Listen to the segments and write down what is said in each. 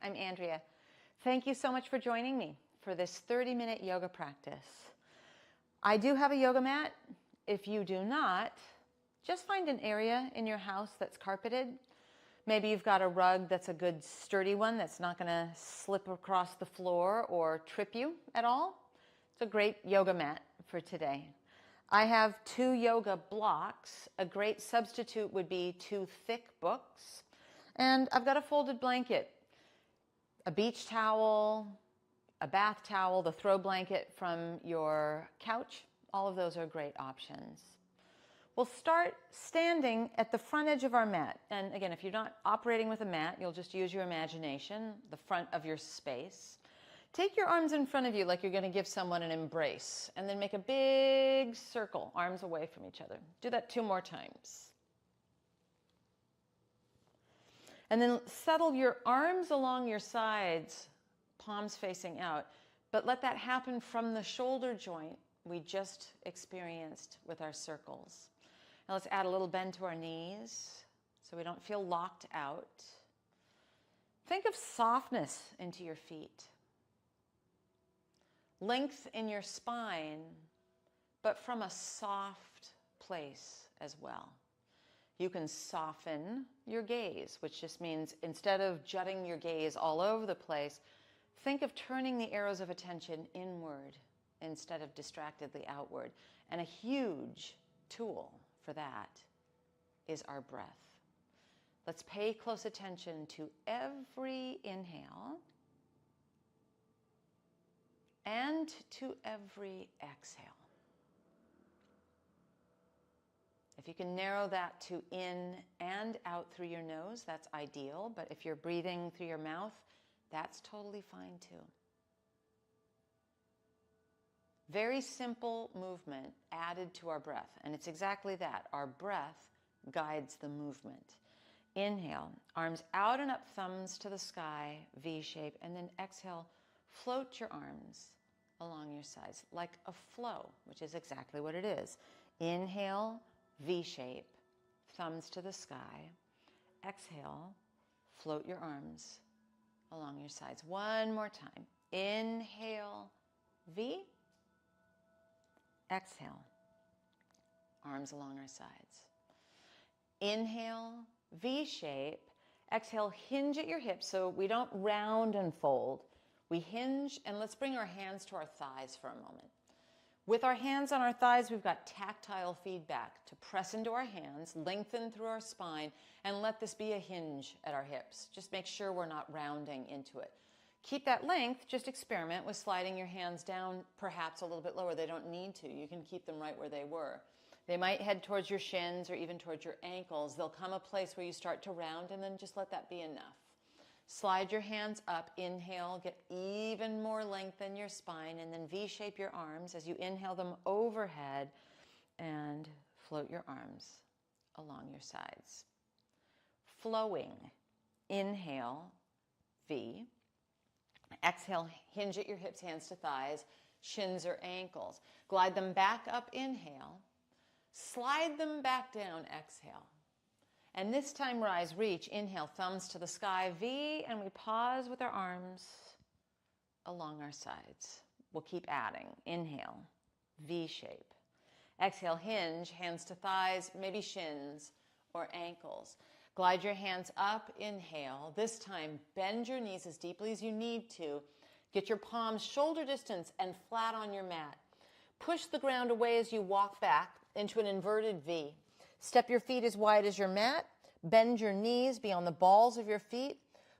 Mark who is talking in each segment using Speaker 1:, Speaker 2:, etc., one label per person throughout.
Speaker 1: I'm Andrea. Thank you so much for joining me for this 30-minute yoga practice. I do have a yoga mat. If you do not, just find an area in your house that's carpeted. Maybe you've got a rug that's a good sturdy one that's not going to slip across the floor or trip you at all. It's a great yoga mat for today. I have 2 yoga blocks. A great substitute would be 2 thick books. And I've got a folded blanket, a beach towel, a bath towel, the throw blanket from your couch. All of those are great options. We'll start standing at the front edge of our mat. And again, if you're not operating with a mat, you'll just use your imagination, the front of your space. Take your arms in front of you like you're going to give someone an embrace, and then make a big circle, arms away from each other. Do that 2 more times. And then settle your arms along your sides, palms facing out, but let that happen from the shoulder joint we just experienced with our circles. Now let's add a little bend to our knees so we don't feel locked out. Think of softness into your feet. Length in your spine, but from a soft place as well. You can soften your gaze, which just means instead of jutting your gaze all over the place, think of turning the arrows of attention inward instead of distractedly outward. And a huge tool for that is our breath. Let's pay close attention to every inhale and to every exhale. If you can narrow that to in and out through your nose, that's ideal. But if you're breathing through your mouth, that's totally fine too. Very simple movement added to our breath. And it's exactly that. Our breath guides the movement. Inhale, arms out and up, thumbs to the sky, V shape. And then exhale, float your arms along your sides like a flow, which is exactly what it is. Inhale, V shape, thumbs to the sky. Exhale, float your arms along your sides. One more time. Inhale, V. Exhale, arms along our sides. Inhale, V shape. Exhale, hinge at your hips so we don't round and fold. We hinge, and let's bring our hands to our thighs for a moment. With our hands on our thighs, we've got tactile feedback to press into our hands, lengthen through our spine, and let this be a hinge at our hips. Just make sure we're not rounding into it. Keep that length. Just experiment with sliding your hands down, perhaps a little bit lower. They don't need to. You can keep them right where they were. They might head towards your shins or even towards your ankles. There'll come a place where you start to round, and then just let that be enough. Slide your hands up, inhale, get even more length in your spine, and then V-shape your arms as you inhale them overhead and float your arms along your sides. Flowing, inhale, V. Exhale, hinge at your hips, hands to thighs, shins or ankles. Glide them back up, inhale. Slide them back down, exhale. And this time, rise, reach, inhale, thumbs to the sky, V, and we pause with our arms along our sides. We'll keep adding. Inhale, V shape. Exhale, hinge, hands to thighs, maybe shins or ankles. Glide your hands up, inhale. This time, bend your knees as deeply as you need to. Get your palms shoulder distance and flat on your mat. Push the ground away as you walk back into an inverted V. Step your feet as wide as your mat. Bend your knees, be on the balls of your feet.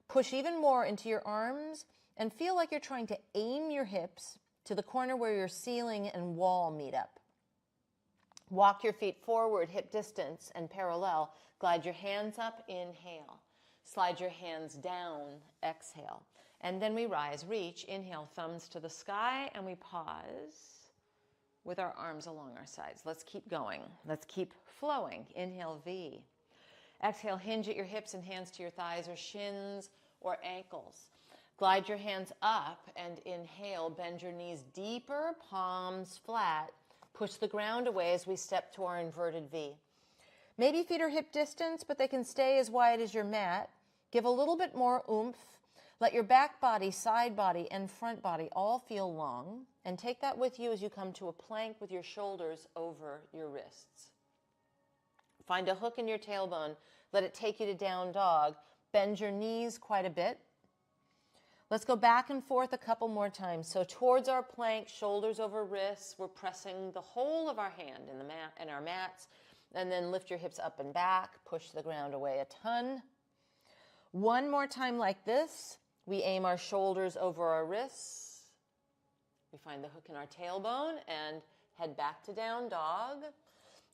Speaker 1: Push even more into your arms and feel like you're trying to aim your hips to the corner where your ceiling and wall meet up. Walk your feet forward, hip distance and parallel. Glide your hands up, inhale. Slide your hands down, exhale. And then we rise, reach, inhale, thumbs to the sky, and we pause with our arms along our sides. Let's keep going. Let's keep flowing. Inhale, V. Exhale, hinge at your hips and hands to your thighs or shins or ankles. Glide your hands up and inhale. Bend your knees deeper, palms flat. Push the ground away as we step to our inverted V. Maybe feet are hip distance, but they can stay as wide as your mat. Give a little bit more oomph. Let your back body, side body, and front body all feel long, and take that with you as you come to a plank with your shoulders over your wrists. Find a hook in your tailbone. Let it take you to down dog. Bend your knees quite a bit. Let's go back and forth a couple more times. So towards our plank, shoulders over wrists. We're pressing the whole of our hand in the mat and our mats, and then lift your hips up and back. Push the ground away a ton. One more time like this. We aim our shoulders over our wrists. We find the hook in our tailbone and head back to down dog.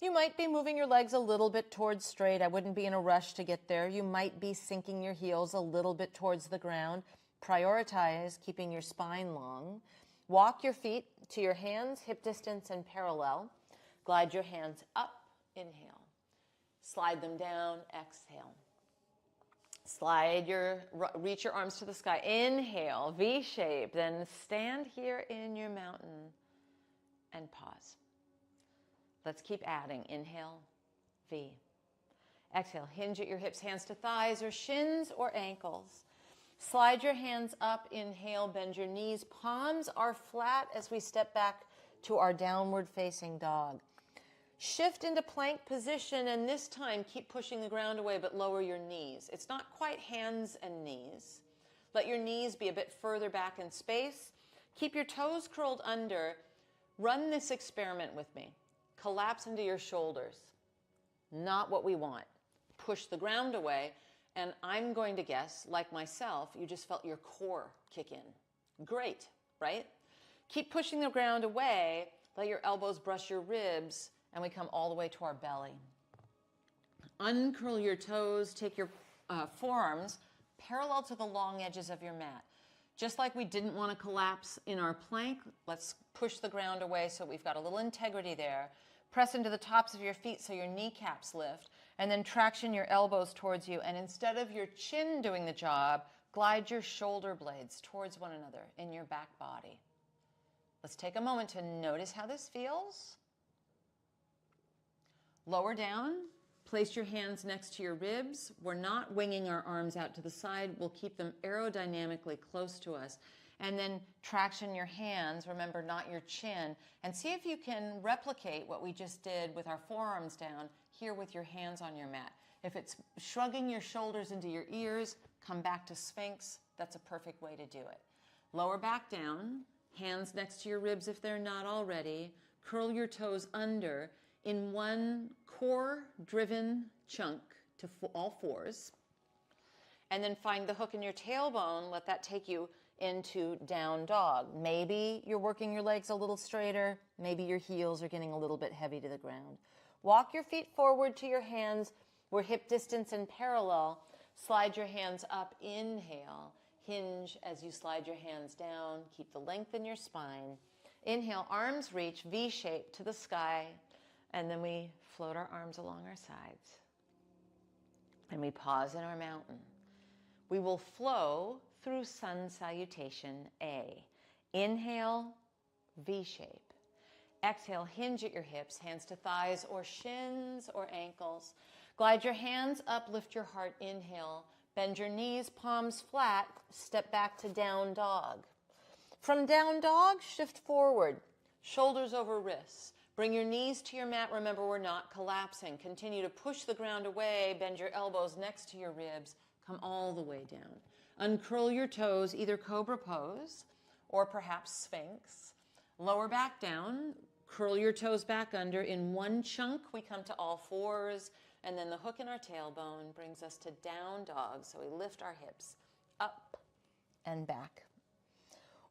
Speaker 1: You might be moving your legs a little bit towards straight. I wouldn't be in a rush to get there. You might be sinking your heels a little bit towards the ground. Prioritize keeping your spine long. Walk your feet to your hands, hip distance and parallel. Glide your hands up, inhale. Slide them down, exhale. Reach your arms to the sky. Inhale, V shape. Then stand here in your mountain and pause. Let's keep adding. Inhale, V. Exhale, hinge at your hips, hands to thighs or shins or ankles. Slide your hands up, inhale, bend your knees. Palms are flat as we step back to our downward facing dog. Shift into plank position, and this time keep pushing the ground away, but lower your knees. It's not quite hands and knees. Let your knees be a bit further back in space. Keep your toes curled under. Run this experiment with me. Collapse into your shoulders. Not what we want. Push the ground away, and I'm going to guess, like myself, you just felt your core kick in. Great, right? Keep pushing the ground away. Let your elbows brush your ribs, and we come all the way to our belly. Uncurl your toes. Take your forearms parallel to the long edges of your mat. Just like we didn't want to collapse in our plank, let's push the ground away so we've got a little integrity there. Press into the tops of your feet so your kneecaps lift, and then traction your elbows towards you. And instead of your chin doing the job, glide your shoulder blades towards one another in your back body. Let's take a moment to notice how this feels. Lower down, place your hands next to your ribs. We're not winging our arms out to the side. We'll keep them aerodynamically close to us. And then traction your hands, remember not your chin, and see if you can replicate what we just did with our forearms down here with your hands on your mat. If it's shrugging your shoulders into your ears, come back to Sphinx. That's a perfect way to do it. Lower back down, hands next to your ribs if they're not already. Curl your toes under in one core-driven chunk to all fours. And then find the hook in your tailbone. Let that take you into down dog. Maybe you're working your legs a little straighter. Maybe your heels are getting a little bit heavy to the ground. Walk your feet forward to your hands. We're hip distance and parallel. Slide your hands up. Inhale. Hinge as you slide your hands down. Keep the length in your spine. Inhale, arms reach, V shape to the sky. And then we float our arms along our sides. And we pause in our mountain. We will flow through sun salutation A. Inhale, V shape. Exhale, hinge at your hips, hands to thighs or shins or ankles. Glide your hands up, lift your heart, inhale. Bend your knees, palms flat, step back to down dog. From down dog, shift forward, shoulders over wrists. Bring your knees to your mat. Remember, we're not collapsing. Continue to push the ground away. Bend your elbows next to your ribs. Come all the way down. Uncurl your toes, either cobra pose or perhaps Sphinx. Lower back down. Curl your toes back under. In one chunk, we come to all fours. And then the hook in our tailbone brings us to down dog. So we lift our hips up and back.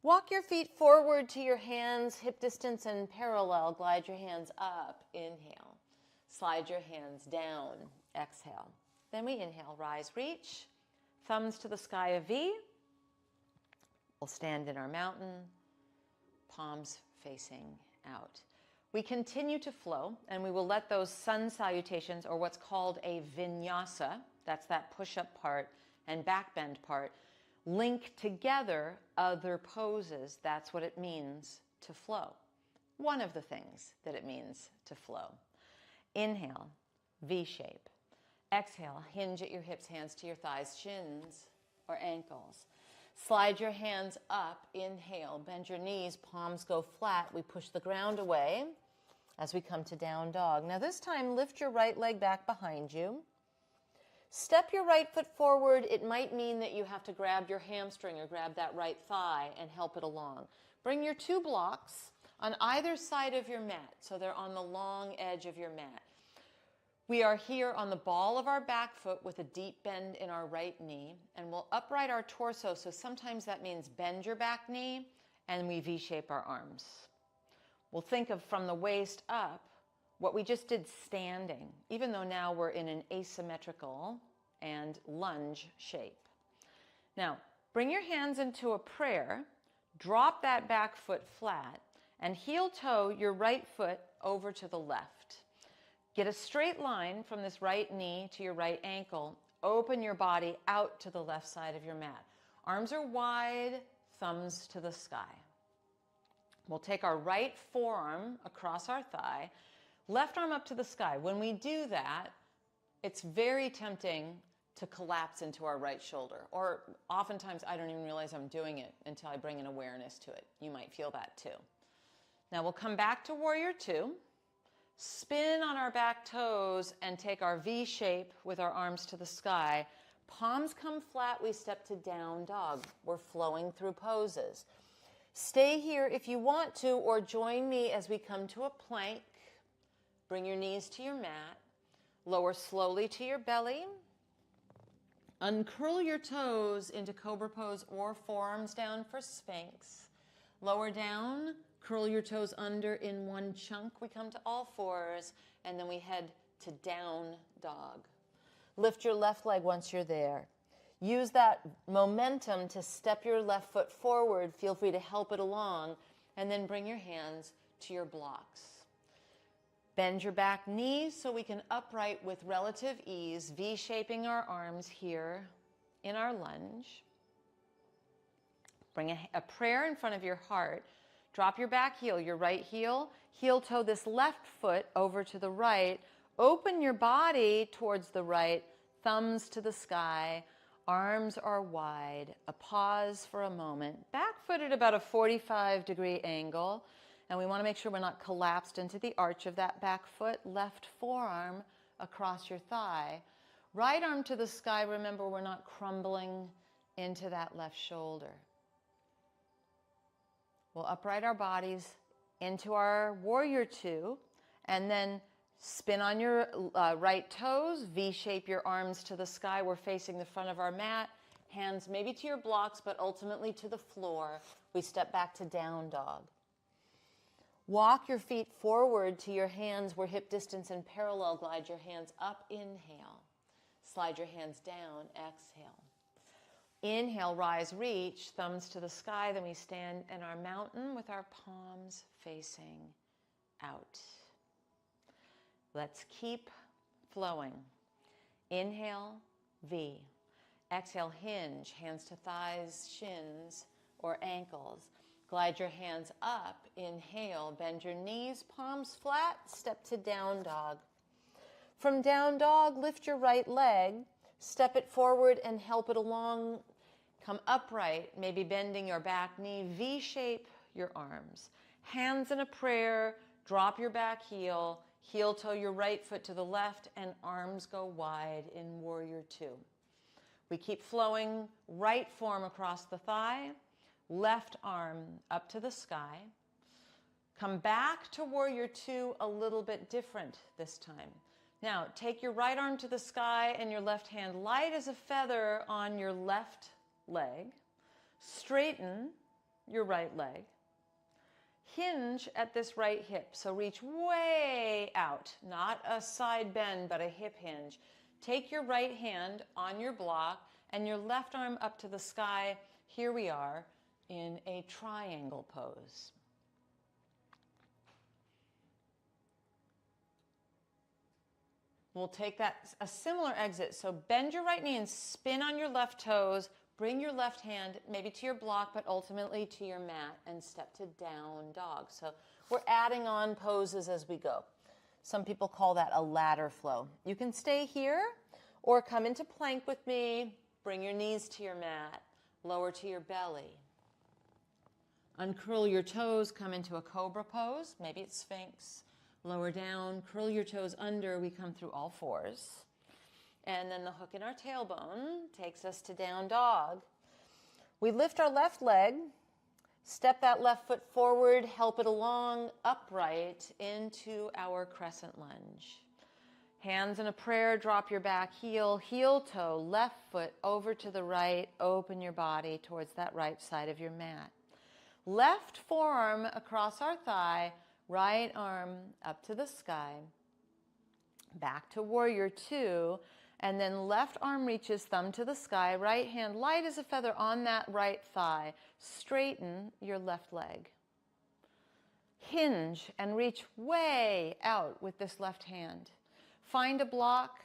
Speaker 1: Walk your feet forward to your hands, hip distance and parallel. Glide your hands up. Inhale. Slide your hands down. Exhale. Then we inhale, rise, reach. Thumbs to the sky, a V. We'll stand in our mountain, palms facing out. We continue to flow, and we will let those sun salutations, or what's called a vinyasa, that's that push-up part and back bend part, link together other poses. That's what it means to flow. One of the things that it means to flow. Inhale, V shape. Exhale, hinge at your hips, hands to your thighs, shins or ankles. Slide your hands up, inhale, bend your knees, palms go flat. We push the ground away as we come to down dog. Now this time, lift your right leg back behind you. Step your right foot forward. It might mean that you have to grab your hamstring or grab that right thigh and help it along. Bring your 2 blocks on either side of your mat, so they're on the long edge of your mat. We are here on the ball of our back foot with a deep bend in our right knee, and we'll upright our torso, so sometimes that means bend your back knee, and we V-shape our arms. We'll think of from the waist up what we just did standing, even though now we're in an asymmetrical and lunge shape. Now, bring your hands into a prayer, drop that back foot flat, and heel toe your right foot over to the left. Get a straight line from this right knee to your right ankle. Open your body out to the left side of your mat. Arms are wide, thumbs to the sky. We'll take our right forearm across our thigh, left arm up to the sky. When we do that, it's very tempting to collapse into our right shoulder. Or oftentimes I don't even realize I'm doing it until I bring an awareness to it. You might feel that too. Now we'll come back to Warrior Two, spin on our back toes and take our V shape with our arms to the sky. Palms come flat, we step to down dog. We're flowing through poses. Stay here if you want to, or join me as we come to a plank. Bring your knees to your mat. Lower slowly to your belly. Uncurl your toes into cobra pose or forearms down for Sphinx. Lower down, curl your toes under in one chunk. We come to all fours, and then we head to down dog. Lift your left leg once you're there. Use that momentum to step your left foot forward. Feel free to help it along, and then bring your hands to your blocks. Bend your back knees so we can upright with relative ease, V-shaping our arms here in our lunge. Bring a prayer in front of your heart. Drop your back heel, your right heel. Heel toe this left foot over to the right. Open your body towards the right, thumbs to the sky. Arms are wide. A pause for a moment. Back foot at about a 45-degree angle. And we want to make sure we're not collapsed into the arch of that back foot. Left forearm across your thigh. Right arm to the sky. Remember, we're not crumbling into that left shoulder. We'll upright our bodies into our Warrior Two, and then spin on your right toes, V-shape your arms to the sky. We're facing the front of our mat, hands maybe to your blocks, but ultimately to the floor. We step back to down dog. Walk your feet forward to your hands. We're hip distance and parallel. Glide your hands up, inhale. Slide your hands down, exhale. Inhale, rise, reach, thumbs to the sky. Then we stand in our mountain with our palms facing out. Let's keep flowing. Inhale, V. Exhale, hinge, hands to thighs, shins, or ankles. Glide your hands up. Inhale, bend your knees, palms flat, step to down dog. From down dog, lift your right leg, step it forward and help it along. Come upright, maybe bending your back knee, V-shape your arms. Hands in a prayer, drop your back heel, heel toe your right foot to the left, and arms go wide in Warrior Two. We keep flowing, right forearm across the thigh, left arm up to the sky. Come back to Warrior Two, a little bit different this time. Now, take your right arm to the sky and your left hand light as a feather on your left leg. Straighten your right leg. Hinge at this right hip, so reach way out, not a side bend, but a hip hinge. Take your right hand on your block and your left arm up to the sky. Here we are in a triangle pose. We'll take a similar exit. So bend your right knee and spin on your left toes. Bring your left hand maybe to your block, but ultimately to your mat, and step to down dog. So we're adding on poses as we go. Some people call that a ladder flow. You can stay here or come into plank with me. Bring your knees to your mat. lower to your belly. Uncurl your toes, come into a cobra pose. Maybe it's Sphinx. Lower down, curl your toes under. We come through all fours. And then the hook in our tailbone takes us to down dog. We lift our left leg, step that left foot forward, help it along upright into our crescent lunge. Hands in a prayer, drop your back heel, heel toe, left foot over to the right, open your body towards that right side of your mat. Left forearm across our thigh, right arm up to the sky. Back to warrior two, and then left arm reaches, thumb to the sky, right hand light as a feather on that right thigh. Straighten your left leg. Hinge and reach way out with this left hand. Find a block,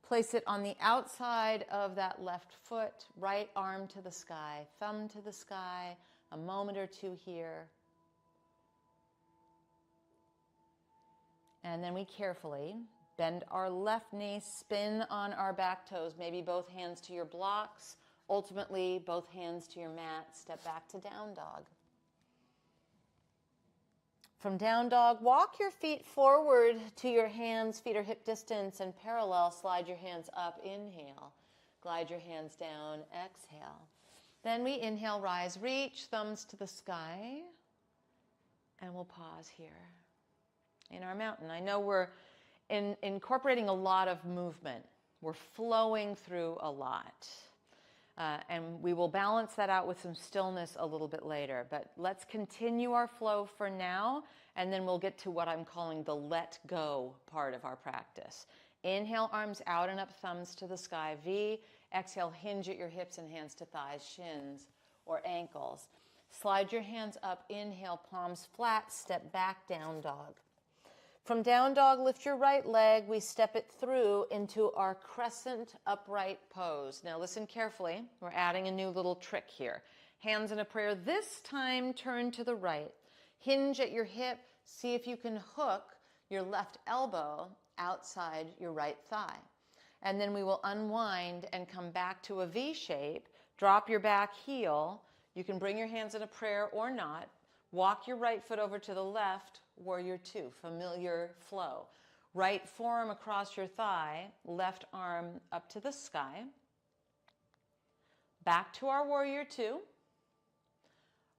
Speaker 1: place it on the outside of that left foot, right arm to the sky, thumb to the sky, a moment or two here. And then we carefully bend our left knee, spin on our back toes, maybe both hands to your blocks, ultimately both hands to your mat, step back to down dog. From down dog, walk your feet forward to your hands, feet are hip distance and parallel. Slide your hands up, inhale. Glide your hands down, exhale. Then we inhale, rise, reach, thumbs to the sky. And we'll pause here in our mountain. I know we're incorporating a lot of movement. We're flowing through a lot. And we will balance that out with some stillness a little bit later. But let's continue our flow for now, and then we'll get to what I'm calling the let go part of our practice. Inhale, arms out and up, thumbs to the sky, V. Exhale, hinge at your hips and hands to thighs, shins or ankles. Slide your hands up, inhale, palms flat, step back, down dog. From down dog, lift your right leg. We step it through into our crescent upright pose. Now listen carefully. We're adding a new little trick here. Hands in a prayer. This time, turn to the right. Hinge at your hip. See if you can hook your left elbow outside your right thigh. And then we will unwind and come back to a V shape. Drop your back heel. You can bring your hands in a prayer or not. Walk your right foot over to the left, warrior two, familiar flow. Right forearm across your thigh, left arm up to the sky. Back to our warrior two.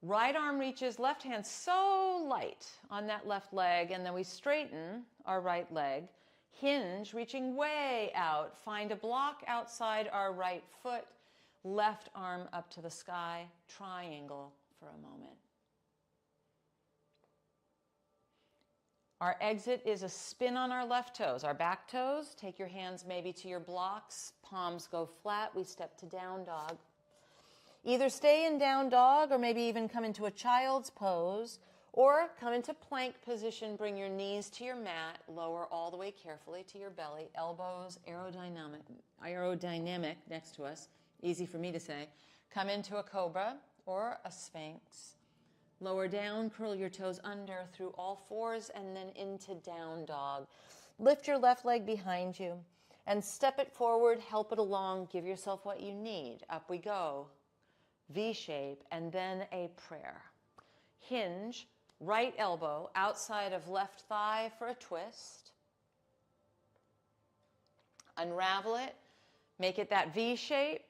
Speaker 1: Right arm reaches, left hand so light on that left leg, and then we straighten our right leg. Hinge, reaching way out. Find a block outside our right foot, left arm up to the sky, triangle for a moment. Our exit is a spin on our left toes. Our back toes, take your hands maybe to your blocks, palms go flat, we step to down dog. Either stay in down dog or maybe even come into a child's pose or come into plank position, bring your knees to your mat, lower all the way carefully to your belly, elbows aerodynamic next to us, easy for me to say. Come into a cobra or a sphinx. Lower down, curl your toes under through all fours and then into down dog. Lift your left leg behind you and step it forward, help it along, give yourself what you need. Up we go, V shape, and then a prayer. Hinge, right elbow outside of left thigh for a twist. Unravel it, make it that V shape.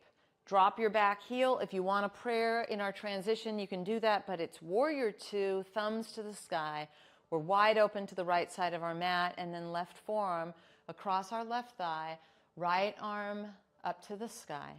Speaker 1: Drop your back heel. If you want a prayer in our transition, you can do that, but it's warrior two, thumbs to the sky. We're wide open to the right side of our mat, and then left forearm across our left thigh, right arm up to the sky.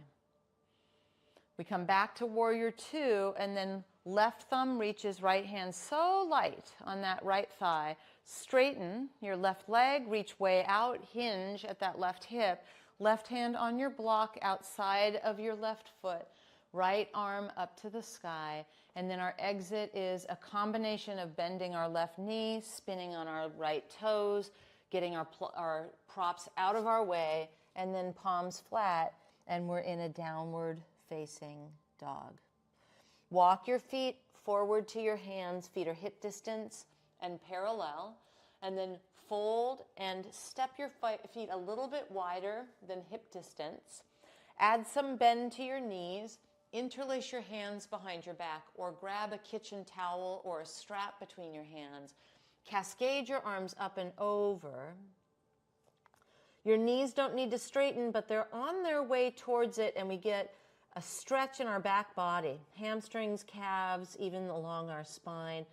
Speaker 1: We come back to warrior two, and then left thumb reaches, right hand so light on that right thigh. Straighten your left leg, reach way out, hinge at that left hip. Left hand on your block outside of your left foot, right arm up to the sky, and then our exit is a combination of bending our left knee, spinning on our right toes, getting our props out of our way, and then palms flat, and we're in a downward facing dog. Walk your feet forward to your hands, feet are hip distance and parallel, and then fold and step your feet a little bit wider than hip distance. Add some bend to your knees. Interlace your hands behind your back or grab a kitchen towel or a strap between your hands. Cascade your arms up and over. Your knees don't need to straighten, but they're on their way towards it, and we get a stretch in our back body, hamstrings, calves, even along our spine.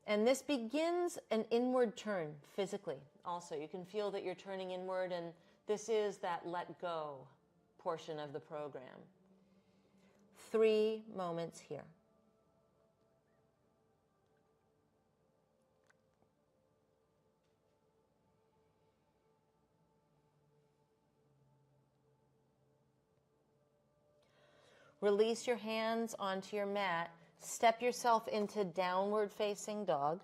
Speaker 1: And this begins an inward turn physically. Also, you can feel that you're turning inward, and this is that let go portion of the program. 3 moments here. Release your hands onto your mat. Step yourself into downward facing dog.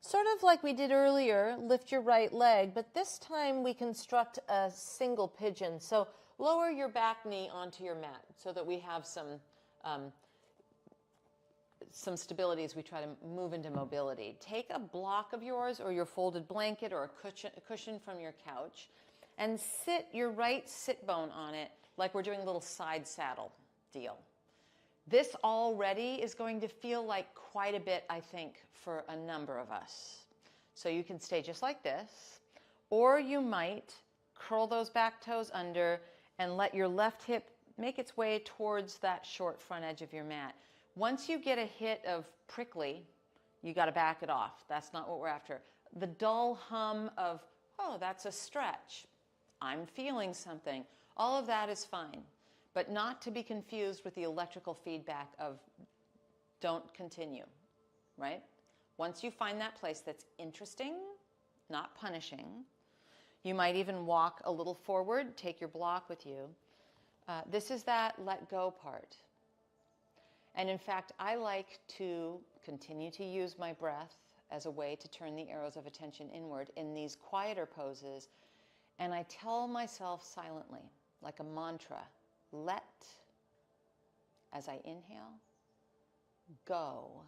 Speaker 1: Sort of like we did earlier, lift your right leg, but this time we construct a single pigeon. So lower your back knee onto your mat so that we have some stability as we try to move into mobility. Take a block of yours or your folded blanket or a cushion from your couch and sit your right sit bone on it like we're doing a little side saddle deal. This already is going to feel like quite a bit, I think, for a number of us. So you can stay just like this, or you might curl those back toes under and let your left hip make its way towards that short front edge of your mat. Once you get a hit of prickly, you got to back it off. That's not what we're after. The dull hum of, oh, that's a stretch. I'm feeling something. All of that is fine, but not to be confused with the electrical feedback of don't continue, right? Once you find that place that's interesting, not punishing, you might even walk a little forward, take your block with you. This is that let go part. And in fact, I like to continue to use my breath as a way to turn the arrows of attention inward in these quieter poses. And I tell myself silently, like a mantra, let, as I inhale, go,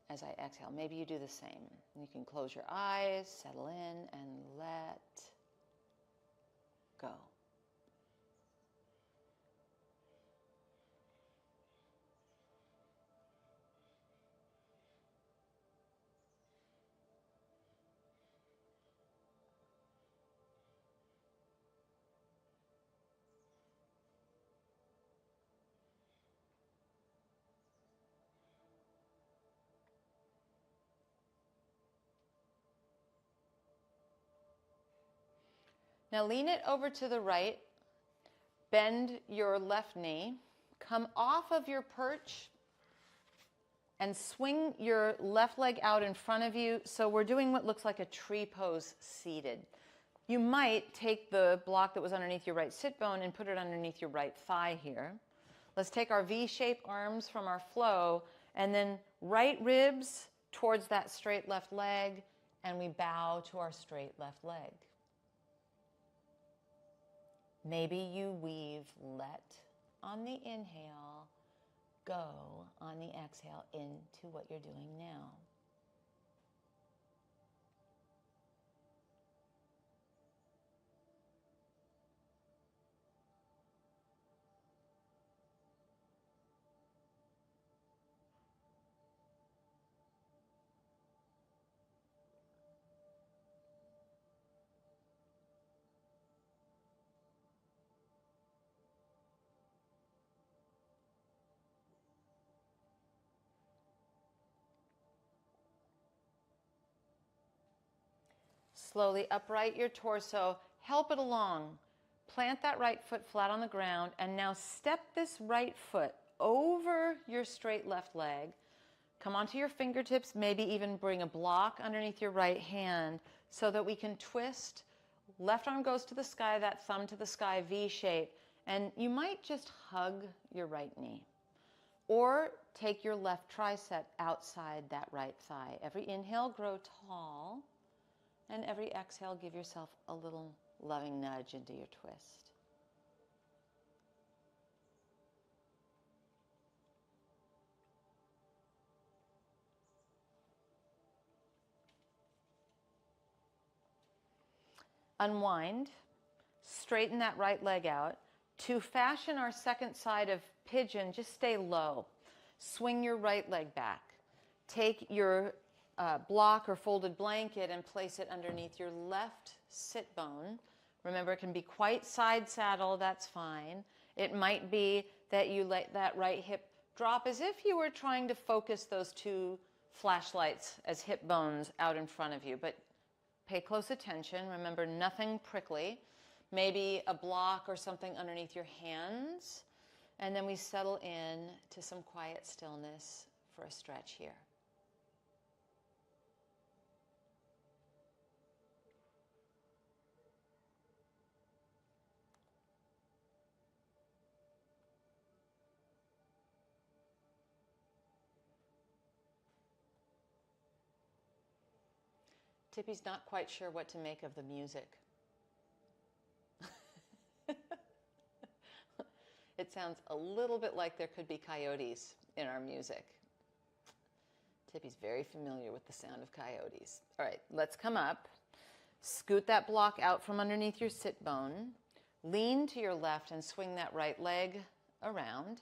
Speaker 1: as I exhale. Maybe you do the same. You can close your eyes, settle in, and let go. Now lean it over to the right, bend your left knee, come off of your perch, and swing your left leg out in front of you. So we're doing what looks like a tree pose seated. You might take the block that was underneath your right sit bone and put it underneath your right thigh here. Let's take our V-shaped arms from our flow and then right ribs towards that straight left leg, and we bow to our straight left leg. Maybe you weave let on the inhale, go on the exhale into what you're doing now. Slowly upright your torso, help it along. Plant that right foot flat on the ground, and now step this right foot over your straight left leg. Come onto your fingertips, maybe even bring a block underneath your right hand so that we can twist. Left arm goes to the sky, that thumb to the sky, V shape, and you might just hug your right knee. Or take your left tricep outside that right thigh. Every inhale, grow tall. And every exhale, give yourself a little loving nudge into your twist. Unwind, straighten that right leg out, To fashion our second side of pigeon, just stay low. Swing your right leg back. Take your block or folded blanket and place it underneath your left sit bone. Remember, it can be quite side saddle, that's fine. It might be that you let that right hip drop as if you were trying to focus those two flashlights as hip bones out in front of you, but pay close attention. Remember, nothing prickly. Maybe a block or something underneath your hands. And then we settle in to some quiet stillness for a stretch here. Tippy's not quite sure what to make of the music. It sounds a little bit like there could be coyotes in our music. Tippy's very familiar with the sound of coyotes. All right, let's come up. Scoot that block out from underneath your sit bone. Lean to your left and swing that right leg around.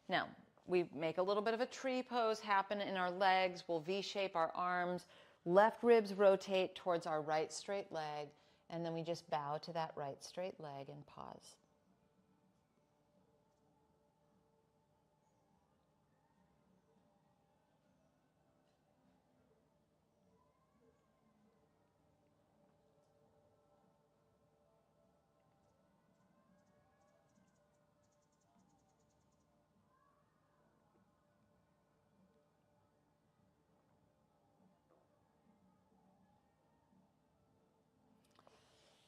Speaker 1: Now, we make a little bit of a tree pose happen in our legs. We'll V-shape our arms. Left ribs rotate towards our right straight leg, and then we just bow to that right straight leg and pause.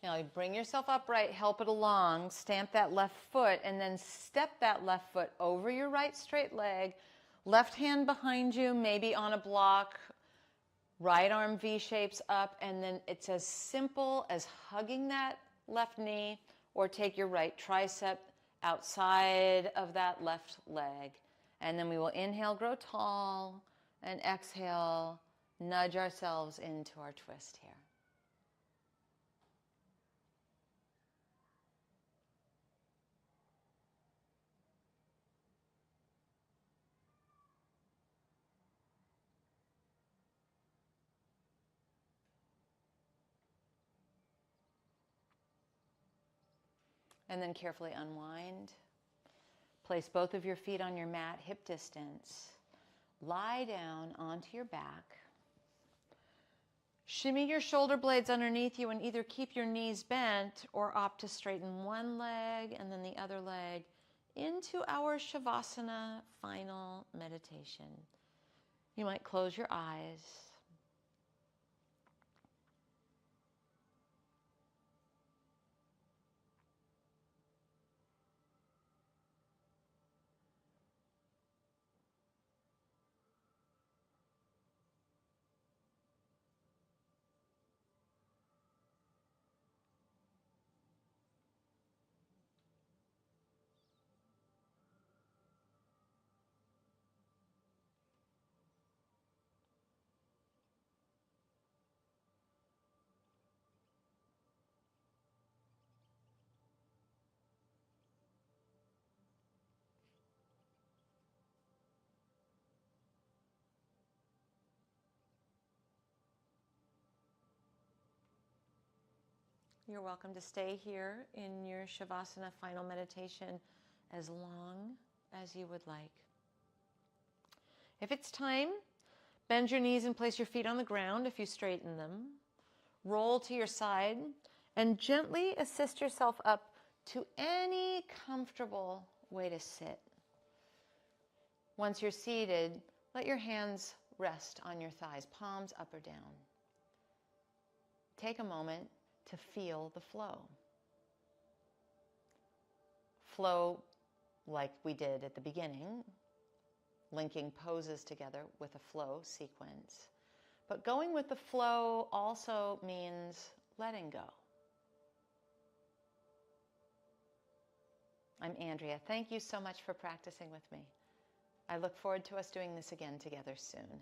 Speaker 1: Now, you bring yourself upright, help it along, stamp that left foot, and then step that left foot over your right straight leg, left hand behind you, maybe on a block, right arm V-shapes up, and then it's as simple as hugging that left knee or take your right tricep outside of that left leg. And then we will inhale, grow tall, and exhale, nudge ourselves into our twist here. And then carefully unwind. Place both of your feet on your mat, hip distance. Lie down onto your back. Shimmy your shoulder blades underneath you and either keep your knees bent or opt to straighten one leg and then the other leg into our Shavasana final meditation. You might close your eyes. You're welcome to stay here in your Shavasana final meditation as long as you would like. If it's time, bend your knees and place your feet on the ground if you straighten them. Roll to your side and gently assist yourself up to any comfortable way to sit. Once you're seated, let your hands rest on your thighs, palms up or down. Take a moment to feel the flow. Flow like we did at the beginning, linking poses together with a flow sequence. But going with the flow also means letting go. I'm Andrea. Thank you so much for practicing with me. I look forward to us doing this again together soon.